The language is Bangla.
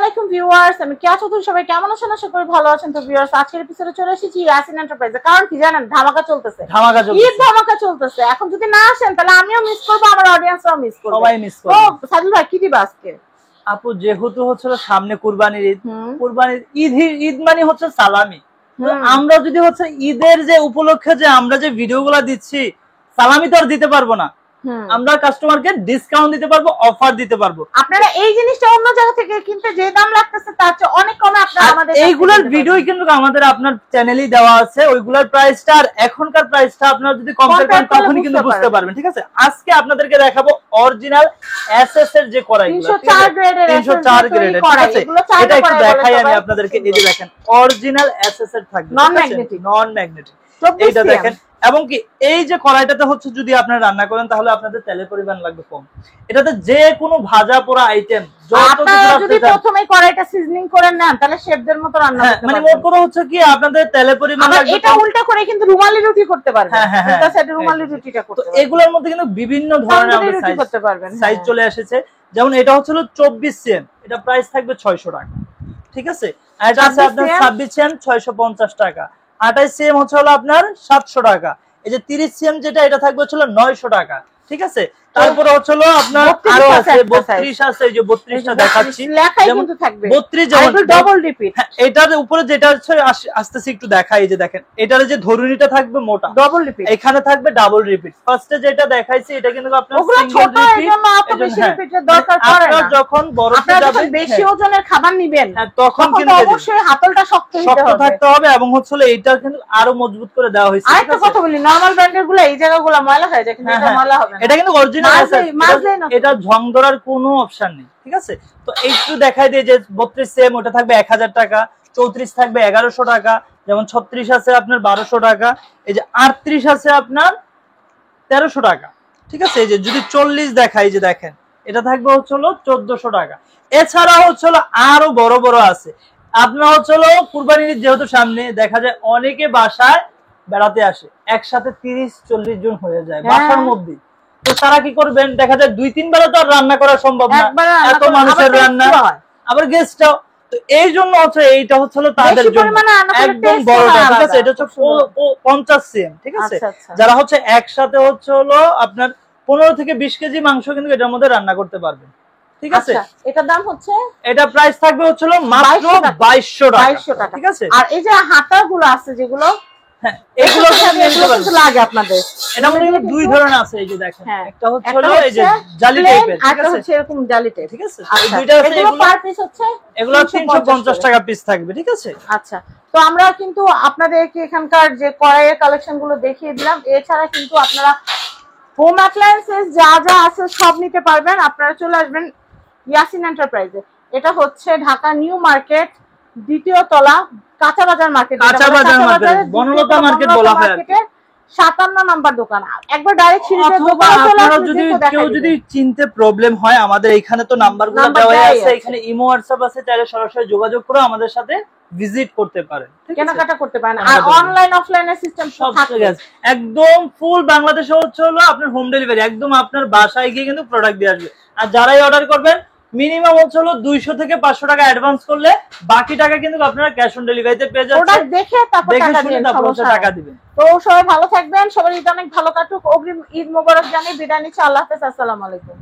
আলাইকুম ভিউয়ার্স, আমি কেয়া চৌধুরী। সবাই কেমন আছেন? আশা করি ভালো আছেন। তো ভিউয়ার্স, আজকের এপিসোডে চলে এসেছি ইয়াসিন এন্টারপ্রাইজে। কারণ কি জানেন, ধামাকা চলতেছে, ঈদ ধামাকা চলতেছে। এখন যদি না আসেন তাহলে আমিও মিস করবো, আমার অডিয়েন্সরাও মিস করবে, সবাই মিস করবে। তো সাদুল ভাই কি দিবা আজকে? আপু যেহেতু হচ্ছে সামনে কুরবানির ঈদ, কুরবানির ঈদ মানে হচ্ছে সালামি। তো আমরা যদি হচ্ছে ঈদের যে উপলক্ষে যে আমরা যে ভিডিওগুলো দিচ্ছি, সালামি তো আর দিতে পারবো না, আমরা কাস্টমারকে ডিসকাউন্ট দিতে পারবো, অফার দিতে পারবো। আপনারা এই জিনিসটা অন্য জায়গা থেকে কিনতে যে দাম লাগতেছে তার চেয়ে অনেক কমে আপনারা আমাদের এইগুলোর ভিডিও কিন্তু আমাদের আপনার চ্যানেলেই দেওয়া আছে। ওইগুলোর প্রাইসটা আর এখনকার প্রাইসটা আপনারা যদি কম্পেয়ার করেন তখনই কিন্তু বুঝতে পারবেন। ঠিক আছে, আজকে আপনাদেরকে দেখাবো অরিজিনাল এসএস এর যে কড়াইগুলো, 304 গ্রেডের, 304 গ্রেডের। ঠিক আছে, এটা একটু দেখাই আমি আপনাদেরকে। এই যে দেখেন, অরিজিনাল এসএস এর থাকবে, নন ম্যাগনেটিক, নন ম্যাগনেটিক। এইটা দেখেন, এবং কি এই যে কড়াইটাতে হচ্ছে যদি আপনারা রান্না করেন তাহলে আপনাদের তেলের পরিমাণ লাগবে কম। এটাতে যে কোনো ভাজা পোড়া আইটেম আপনারা যদি প্রথমে কড়াইটা সিজনিং করে নেন তাহলে শেফদের মতো রান্না করতে পারবেন। মানে মোট কথা হচ্ছে কি আপনাদের তেলের পরিমাণ লাগবে। এটা উল্টা করে কিন্তু রুমালি রুটি করতে পারবেন। এটা সেটা রুমালি রুটিটা করতে পারবেন। এগুলোর মধ্যে কিন্তু বিভিন্ন ধরনের আমরা রুটি করতে পারবেন, সাইজ চলে এসেছে। যেমন এটা হচ্ছে 24 সিএম, এটা প্রাইস থাকবে 600 টাকা। ঠিক আছে, আর এটা আছে আপনার 26 সিএম 650 টাকা। 28 সিএম হচ্ছে আপনার 700 টাকা। এই যে 30 সিএম যেটা, এটা থাকবে হচ্ছে 900 টাকা। ঠিক আছে, তারপরে হচ্ছে আপনার আরো আছে 32 আছে। এই যে 32টা দেখাচ্ছি, লেখাই কিন্তু থাকবে 32, যেমন ডাবল রিপিট। এটার উপরে যেটা আছে আসতেছি একটু দেখাই। এই যে দেখেন, এটার যে ধরুনিটা থাকবে মোটা, ডাবল রিপিট, এখানে থাকবে ডাবল রিপিট। ফার্স্টে যেটা দেখাইছি এটা কিন্তু আপনার সিঙ্গেল রিপিট। বেশি রিপিটের দরকার পড়ে না। আপনারা যখন বড় যাবে, বেশি ওজনের খাবার নিবেন, তখন কিন্তু অবশ্যই হাতলটা শক্ত থাকতে হবে। এবং হচ্ছে এইটা কিন্তু আরো মজবুত করে দেওয়া হয়েছে। আরেকটা কথা বলি, নরমাল ব্র্যান্ডের গুলো এই জায়গাগুলো ময়লা হয়ে যায়, কিন্তু এটা ময়লা হবে না। এটা কিন্তু অরিজিনাল, এটা ঝং ধরার কোনো অপশন নেই। ঠিক আছে, তো একটু দেখাই দিয়ে যে 32 সেম, ওটা থাকবে 1000 টাকা। 34 থাকবে 1100 টাকা। যেমন 36 আছে আপনার 1200 টাকা। এই যে 38 আছে আপনার 1300 টাকা। ঠিক আছে, এই যে যদি 40 দেখাই, যে দেখেন এটা থাকবে হচ্ছে 1400 টাকা। এছাড়া হচ্ছে আরো বড় বড় আছে। আপনার হচ্ছে কুরবানির ঈদ যেহেতু সামনে, দেখা যায় অনেকে বাসায় বেড়াতে আসে, একসাথে 30-40 জন হয়ে যায় বাসার মধ্যে। তো তারা কি করবেন, দেখা যায় 2-3 বেলা তো আর রান্না করা সম্ভব না, এত মানুষের রান্না, আবার গেস্টটাও। তো এই জন্য হচ্ছে এইটা হচ্ছে তাদের জন্য একদম বড়টা। ঠিক আছে, এটা হচ্ছে 50 সিএম। ঠিক আছে, যারা হচ্ছে একসাথে হচ্ছে আপনার 15 থেকে 20 কেজি মাংস কিন্তু এটার মধ্যে রান্না করতে পারবেন। ঠিক আছে, এটার দাম হচ্ছে, এটা প্রাইস থাকবে হচ্ছে মাত্র 2200 টাকা। ঠিক আছে, আর এই যে হাতাগুলো আছে যেগুলো, এগুলো কিন্তু লাগে আপনাদের, এটা মধ্যে কিন্তু দুই ধরনের আছে। এই যে দেখেন, একটা হচ্ছে এই যে জালি টাইপের, ঠিক আছে, হচ্ছে এরকম জালি টাইপ। ঠিক আছে, এই দুইটা আছে। এগুলো পার পিস হচ্ছে এগুলো 350 টাকা পিস থাকবে। ঠিক আছে, আচ্ছা। তো আমরা কিন্তু আপনাদেরকে এখানকার যে কড়াইয়ের কালেকশন গুলো দেখিয়ে দিলাম। এছাড়া কিন্তু আপনারা হোম অ্যাপ্লায়েন্সেস যা যা আছে সব নিতে পারবেন। আপনারা চলে আসবেন ইয়াসিন এন্টারপ্রাইজে। এটা হচ্ছে ঢাকা নিউ মার্কেট, দ্বিতীয় তলা, কাঁচা বাজার মার্কেট, বনলতা মার্কেট বলা হয়। 57 নাম্বার দোকান। একবার ডাইরেক্ট সিঁড়িতে দোকান। আপনারা যদি কেউ যদি চিনতে প্রবলেম হয়, আমাদের এখানে তো নাম্বারগুলো দেওয়া আছে, এখানে ইমো হোয়াটসঅ্যাপ আছে, চাইলে সরাসরি যোগাযোগ করে আমাদের সাথে ভিজিট করতে পারেন, কেনাকাটা করতে পারেন। আর অনলাইন অফলাইনের সিস্টেম সব থাকে, একদম ফুল বাংলাদেশে হচ্ছে আপনার হোম ডেলিভারি, একদম আপনার বাসায় গিয়ে কিন্তু প্রোডাক্ট দিয়ে আসবে। আর যারাই অর্ডার করবেন মিনিমাম হচ্ছে 200 থেকে 500 টাকা অ্যাডভান্স করলে বাকি টাকা কিন্তু আপনারা ক্যাশ অন ডেলিভারিতে পেয়ে যাচ্ছেন। প্রোডাক্ট দেখে তারপর টাকা দিবেন। তো সবাই ভালো থাকবেন, সবার ঈদ অনেক ভালো কাটুক। অগ্রিম ঈদ মোবারক জানিয়ে বিদায় নিচ্ছি। আল্লাহ হাফেজ, আসসালামু আলাইকুম।